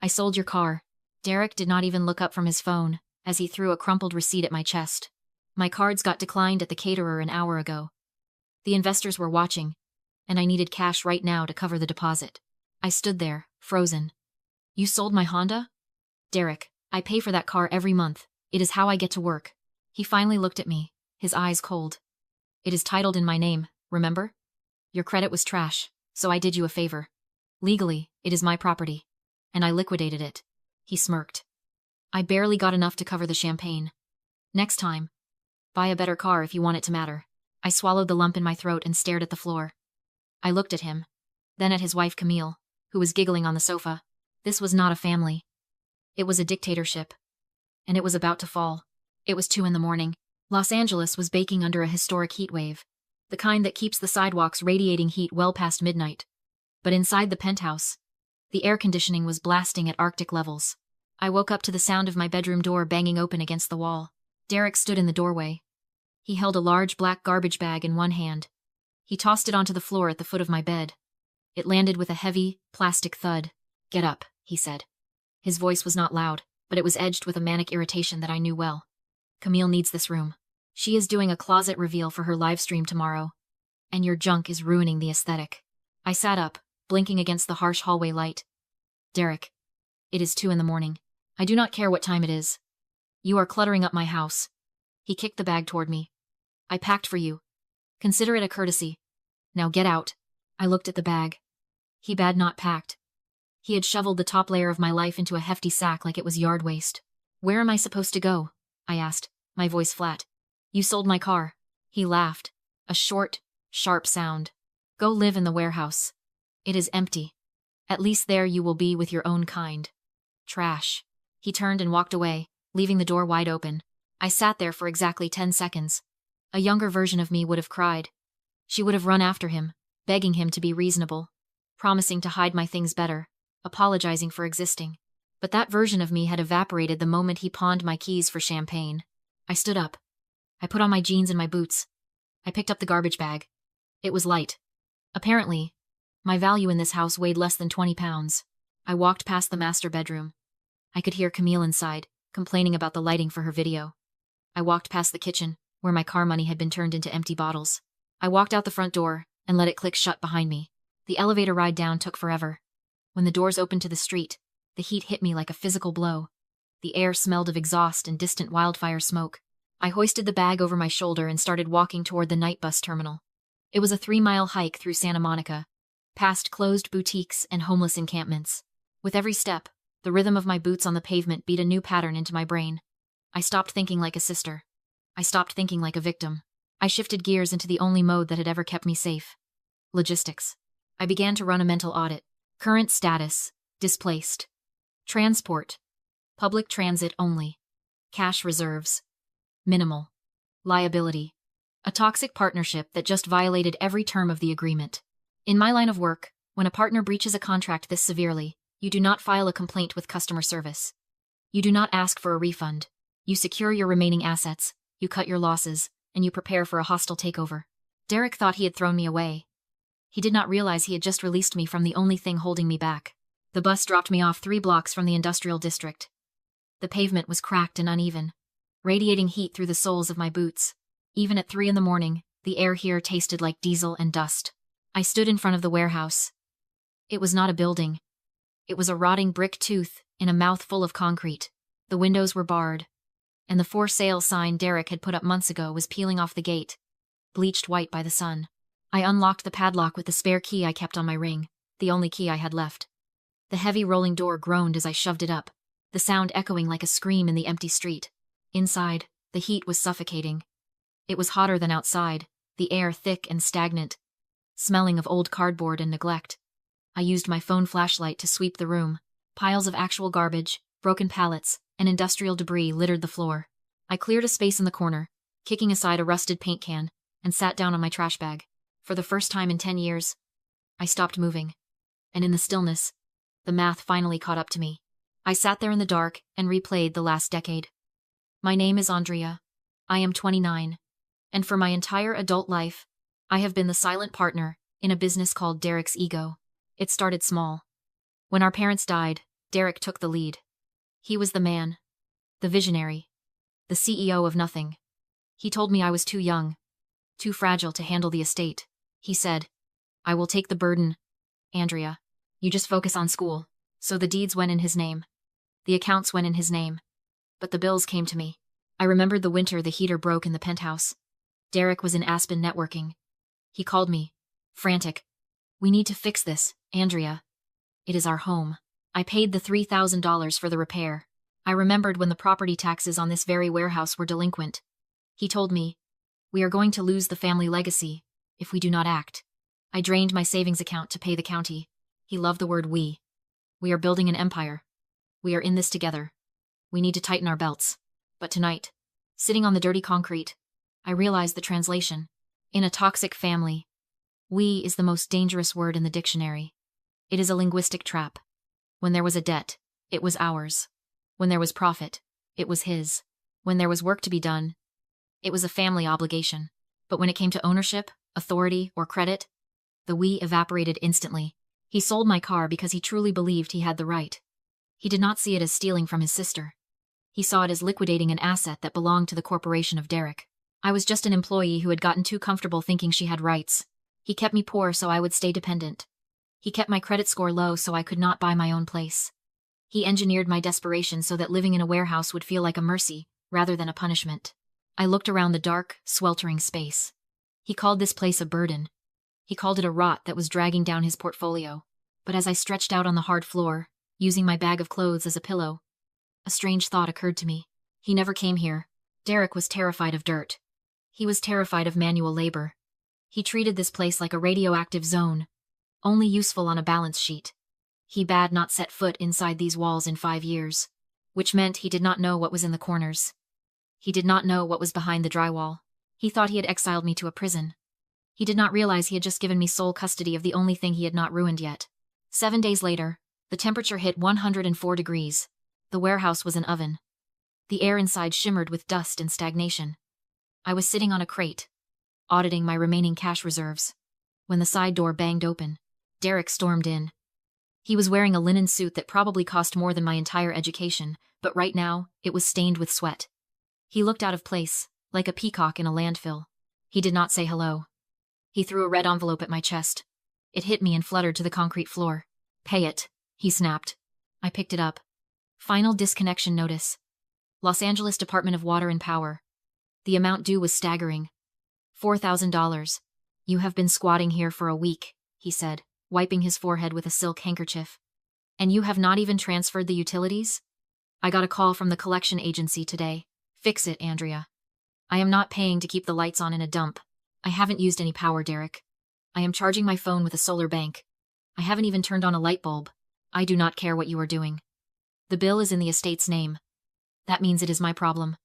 I sold your car. Derek did not even look up from his phone, as he threw a crumpled receipt at my chest. My cards got declined at the caterer an hour ago. The investors were watching, and I needed cash right now to cover the deposit. I stood there, frozen. You sold my Honda? Derek, I pay for that car every month. It is how I get to work. He finally looked at me, his eyes cold. It is titled in my name, remember? Your credit was trash, so I did you a favor. Legally, it is my property. And I liquidated it. He smirked. I barely got enough to cover the champagne. Next time, buy a better car if you want it to matter. I swallowed the lump in my throat and stared at the floor. I looked at him, then at his wife Camille, who was giggling on the sofa. This was not a family. It was a dictatorship. And it was about to fall. It was 2 a.m. Los Angeles was baking under a historic heat wave, the kind that keeps the sidewalks radiating heat well past midnight. But inside the penthouse, the air conditioning was blasting at Arctic levels. I woke up to the sound of my bedroom door banging open against the wall. Derek stood in the doorway. He held a large black garbage bag in one hand. He tossed it onto the floor at the foot of my bed. It landed with a heavy, plastic thud. Get up, he said. His voice was not loud, but it was edged with a manic irritation that I knew well. Camille needs this room. She is doing a closet reveal for her live stream tomorrow. And your junk is ruining the aesthetic. I sat up, blinking against the harsh hallway light. Derek, it is 2 a.m. I do not care what time it is. You are cluttering up my house. He kicked the bag toward me. I packed for you. Consider it a courtesy. Now get out. I looked at the bag. He had not packed. He had shoveled the top layer of my life into a hefty sack like it was yard waste. Where am I supposed to go? I asked, my voice flat. You sold my car. He laughed. A short, sharp sound. Go live in the warehouse. It is empty. At least there you will be with your own kind. Trash. He turned and walked away, leaving the door wide open. I sat there for exactly 10 seconds. A younger version of me would have cried. She would have run after him, begging him to be reasonable, promising to hide my things better, apologizing for existing. But that version of me had evaporated the moment he pawned my keys for champagne. I stood up. I put on my jeans and my boots. I picked up the garbage bag. It was light. Apparently, my value in this house weighed less than 20 pounds. I walked past the master bedroom. I could hear Camille inside, complaining about the lighting for her video. I walked past the kitchen, where my car money had been turned into empty bottles. I walked out the front door and let it click shut behind me. The elevator ride down took forever. When the doors opened to the street, the heat hit me like a physical blow. The air smelled of exhaust and distant wildfire smoke. I hoisted the bag over my shoulder and started walking toward the night bus terminal. It was a 3-mile hike through Santa Monica, past closed boutiques and homeless encampments. With every step, the rhythm of my boots on the pavement beat a new pattern into my brain. I stopped thinking like a sister. I stopped thinking like a victim. I shifted gears into the only mode that had ever kept me safe. Logistics. I began to run a mental audit. Current status, displaced. Transport, public transit only. Cash reserves, minimal. Liability, a toxic partnership that just violated every term of the agreement. In my line of work, when a partner breaches a contract this severely, you do not file a complaint with customer service. You do not ask for a refund. You secure your remaining assets, you cut your losses, and you prepare for a hostile takeover. Derek thought he had thrown me away. He did not realize he had just released me from the only thing holding me back. The bus dropped me off 3 blocks from the industrial district. The pavement was cracked and uneven, radiating heat through the soles of my boots. Even at 3 a.m, the air here tasted like diesel and dust. I stood in front of the warehouse. It was not a building. It was a rotting brick tooth in a mouth full of concrete. The windows were barred, and the for sale sign Derek had put up months ago was peeling off the gate, bleached white by the sun. I unlocked the padlock with the spare key I kept on my ring, the only key I had left. The heavy rolling door groaned as I shoved it up, the sound echoing like a scream in the empty street. Inside, the heat was suffocating. It was hotter than outside, the air thick and stagnant, smelling of old cardboard and neglect. I used my phone flashlight to sweep the room. Piles of actual garbage, broken pallets, and industrial debris littered the floor. I cleared a space in the corner, kicking aside a rusted paint can, and sat down on my trash bag. For the first time in 10 years, I stopped moving. And in the stillness, the math finally caught up to me. I sat there in the dark and replayed the last decade. My name is Andrea. I am 29. And for my entire adult life, I have been the silent partner in a business called Derek's Ego. It started small. When our parents died, Derek took the lead. He was the man. The visionary. The CEO of nothing. He told me I was too young. Too fragile to handle the estate. He said, "I will take the burden, Andrea. You just focus on school." So the deeds went in his name. The accounts went in his name. But the bills came to me. I remembered the winter the heater broke in the penthouse. Derek was in Aspen networking. He called me. Frantic. "We need to fix this, Andrea. It is our home." I paid the $3,000 for the repair. I remembered when the property taxes on this very warehouse were delinquent. He told me, "We are going to lose the family legacy if we do not act." I drained my savings account to pay the county. He loved the word we. We are building an empire. We are in this together. We need to tighten our belts. But tonight, sitting on the dirty concrete, I realized the translation. In a toxic family, we is the most dangerous word in the dictionary. It is a linguistic trap. When there was a debt, it was ours. When there was profit, it was his. When there was work to be done, it was a family obligation. But when it came to ownership, authority, or credit, the we evaporated instantly. He sold my car because he truly believed he had the right. He did not see it as stealing from his sister. He saw it as liquidating an asset that belonged to the corporation of Derek. I was just an employee who had gotten too comfortable thinking she had rights. He kept me poor so I would stay dependent. He kept my credit score low so I could not buy my own place. He engineered my desperation so that living in a warehouse would feel like a mercy, rather than a punishment. I looked around the dark, sweltering space. He called this place a burden. He called it a rot that was dragging down his portfolio. But as I stretched out on the hard floor, using my bag of clothes as a pillow, a strange thought occurred to me. He never came here. Derek was terrified of dirt. He was terrified of manual labor. He treated this place like a radioactive zone, only useful on a balance sheet. He bade not set foot inside these walls in 5 years, which meant he did not know what was in the corners. He did not know what was behind the drywall. He thought he had exiled me to a prison. He did not realize he had just given me sole custody of the only thing he had not ruined yet. 7 days later, the temperature hit 104 degrees. The warehouse was an oven. The air inside shimmered with dust and stagnation. I was sitting on a crate, auditing my remaining cash reserves, when the side door banged open. Derek stormed in. He was wearing a linen suit that probably cost more than my entire education, but right now, it was stained with sweat. He looked out of place, like a peacock in a landfill. He did not say hello. He threw a red envelope at my chest. It hit me and fluttered to the concrete floor. "Pay it," he snapped. I picked it up. Final disconnection notice. Los Angeles Department of Water and Power. The amount due was staggering. $4,000. "You have been squatting here for a week," he said, wiping his forehead with a silk handkerchief. "And you have not even transferred the utilities? I got a call from the collection agency today. Fix it, Andrea. I am not paying to keep the lights on in a dump. I haven't used any power, Derek. I am charging my phone with a solar bank. I haven't even turned on a light bulb. I do not care what you are doing. The bill is in the estate's name. That means it is my problem.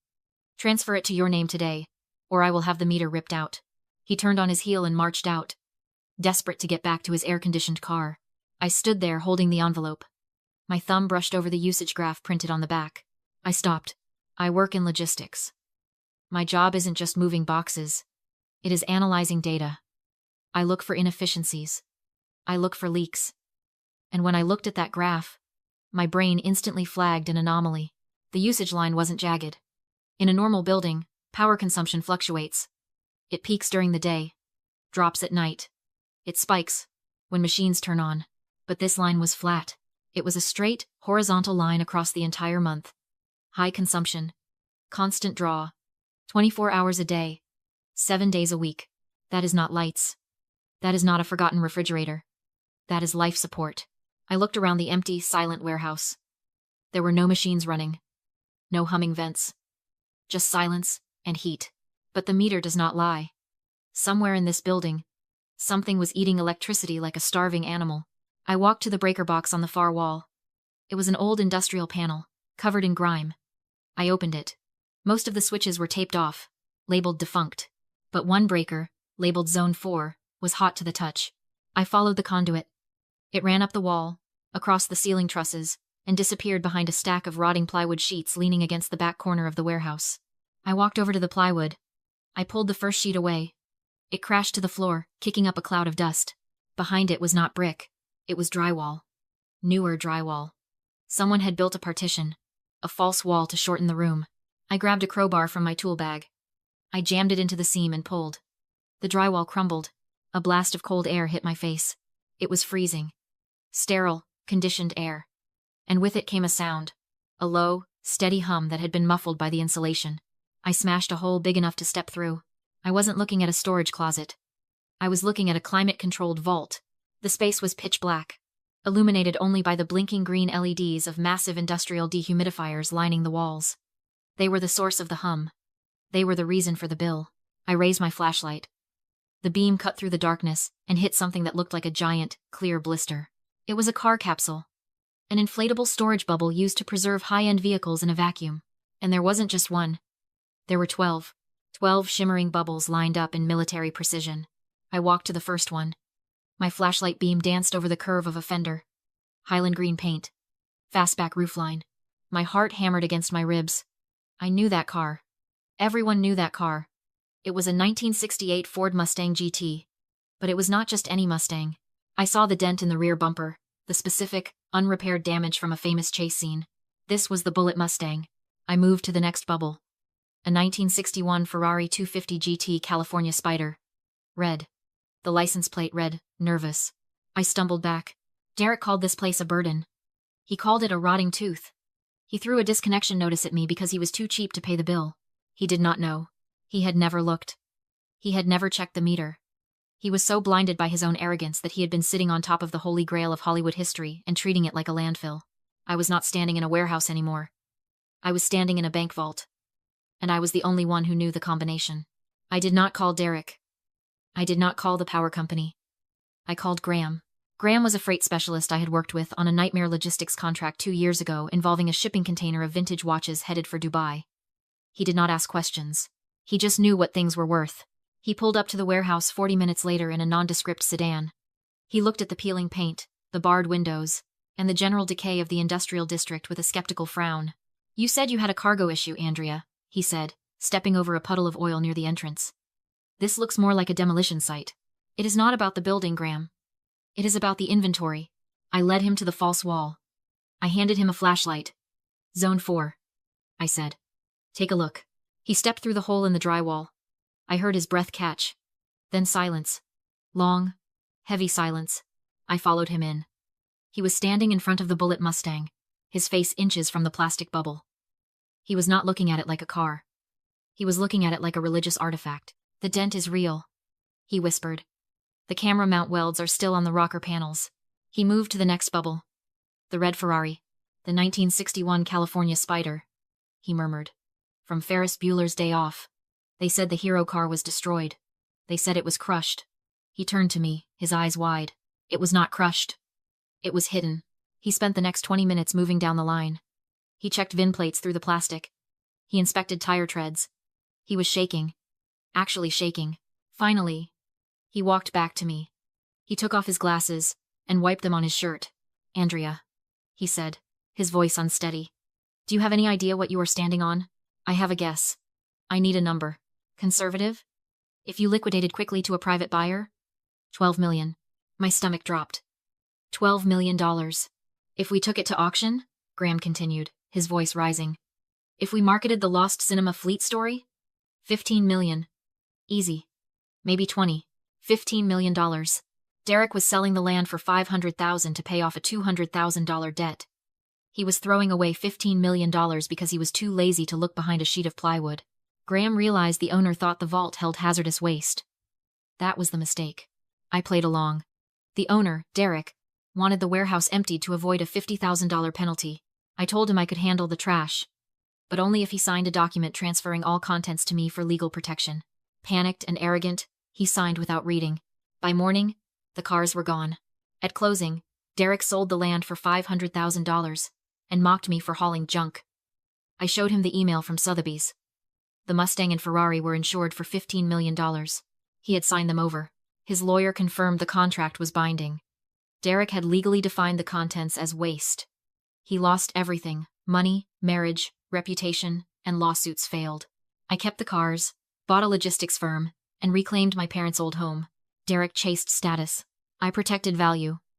Transfer it to your name today, or I will have the meter ripped out." He turned on his heel and marched out, desperate to get back to his air-conditioned car. I stood there holding the envelope. My thumb brushed over the usage graph printed on the back. I stopped. I work in logistics. My job isn't just moving boxes. It is analyzing data. I look for inefficiencies. I look for leaks. And when I looked at that graph, my brain instantly flagged an anomaly. The usage line wasn't jagged. In a normal building, power consumption fluctuates. It peaks during the day, drops at night. It spikes when machines turn on. But this line was flat. It was a straight, horizontal line across the entire month. High consumption. Constant draw. 24 hours a day. 7 days a week. That is not lights. That is not a forgotten refrigerator. That is life support. I looked around the empty, silent warehouse. There were no machines running. No humming vents. Just silence and heat. But the meter does not lie. Somewhere in this building, something was eating electricity like a starving animal. I walked to the breaker box on the far wall. It was an old industrial panel, covered in grime. I opened it. Most of the switches were taped off, labeled defunct. But one breaker, labeled Zone 4, was hot to the touch. I followed the conduit. It ran up the wall, across the ceiling trusses, and disappeared behind a stack of rotting plywood sheets leaning against the back corner of the warehouse. I walked over to the plywood. I pulled the first sheet away. It crashed to the floor, kicking up a cloud of dust. Behind it was not brick. It was drywall. Newer drywall. Someone had built a partition, a false wall to shorten the room. I grabbed a crowbar from my tool bag. I jammed it into the seam and pulled. The drywall crumbled. A blast of cold air hit my face. It was freezing. Sterile, conditioned air. And with it came a sound. A low, steady hum that had been muffled by the insulation. I smashed a hole big enough to step through. I wasn't looking at a storage closet. I was looking at a climate-controlled vault. The space was pitch black, illuminated only by the blinking green LEDs of massive industrial dehumidifiers lining the walls. They were the source of the hum. They were the reason for the bill. I raised my flashlight. The beam cut through the darkness and hit something that looked like a giant, clear blister. It was a car capsule. An inflatable storage bubble used to preserve high-end vehicles in a vacuum. And there wasn't just one. There were 12. 12 shimmering bubbles lined up in military precision. I walked to the first one. My flashlight beam danced over the curve of a fender. Highland green paint. Fastback roofline. My heart hammered against my ribs. I knew that car. Everyone knew that car. It was a 1968 Ford Mustang GT. But it was not just any Mustang. I saw the dent in the rear bumper, the specific, unrepaired damage from a famous chase scene. This was the Bullet Mustang. I moved to the next bubble. A 1961 Ferrari 250 GT California Spider. Red. The license plate read, nervous. I stumbled back. Derek called this place a burden. He called it a rotting tooth. He threw a disconnection notice at me because he was too cheap to pay the bill. He did not know. He had never looked. He had never checked the meter. He was so blinded by his own arrogance that he had been sitting on top of the holy grail of Hollywood history and treating it like a landfill. I was not standing in a warehouse anymore. I was standing in a bank vault. And I was the only one who knew the combination. I did not call Derek. I did not call the power company. I called Graham. Graham was a freight specialist I had worked with on a nightmare logistics contract 2 years ago involving a shipping container of vintage watches headed for Dubai. He did not ask questions. He just knew what things were worth. He pulled up to the warehouse 40 minutes later in a nondescript sedan. He looked at the peeling paint, the barred windows, and the general decay of the industrial district with a skeptical frown. "You said you had a cargo issue, Andrea," he said, stepping over a puddle of oil near the entrance. "This looks more like a demolition site. It is not about the building, Graham. It is about the inventory." I led him to the false wall. I handed him a flashlight. "Zone 4. I said. "Take a look." He stepped through the hole in the drywall. I heard his breath catch. Then silence. Long, heavy silence. I followed him in. He was standing in front of the Bullet Mustang, his face inches from the plastic bubble. He was not looking at it like a car. He was looking at it like a religious artifact. "The dent is real," he whispered. "The camera mount welds are still on the rocker panels." He moved to the next bubble. "The red Ferrari. The 1961 California Spider," he murmured. "From Ferris Bueller's Day Off. They said the hero car was destroyed. They said it was crushed." He turned to me, his eyes wide. "It was not crushed. It was hidden." He spent the next 20 minutes moving down the line. He checked VIN plates through the plastic. He inspected tire treads. He was shaking. Actually shaking. Finally, he walked back to me. He took off his glasses and wiped them on his shirt. "Andrea," he said, his voice unsteady. "Do you have any idea what you are standing on?" "I have a guess. I need a number." "Conservative? If you liquidated quickly to a private buyer?" 12 million. My stomach dropped. $12 million. "If we took it to auction?" Graham continued, his voice rising. "If we marketed the Lost Cinema Fleet story? 15 million. Easy. Maybe 20. $15 million. Derek was selling the land for $500,000 to pay off a $200,000 debt. He was throwing away $15 million because he was too lazy to look behind a sheet of plywood. Graham realized the owner thought the vault held hazardous waste. That was the mistake. I played along. The owner, Derek, wanted the warehouse emptied to avoid a $50,000 penalty. I told him I could handle the trash, but only if he signed a document transferring all contents to me for legal protection. Panicked and arrogant, he signed without reading. By morning, the cars were gone. At closing, Derek sold the land for $500,000 and mocked me for hauling junk. I showed him the email from Sotheby's. The Mustang and Ferrari were insured for $15 million. He had signed them over. His lawyer confirmed the contract was binding. Derek had legally defined the contents as waste. He lost everything: money, marriage, reputation, and lawsuits failed. I kept the cars, bought a logistics firm, and reclaimed my parents' old home. Derek chased status. I protected value.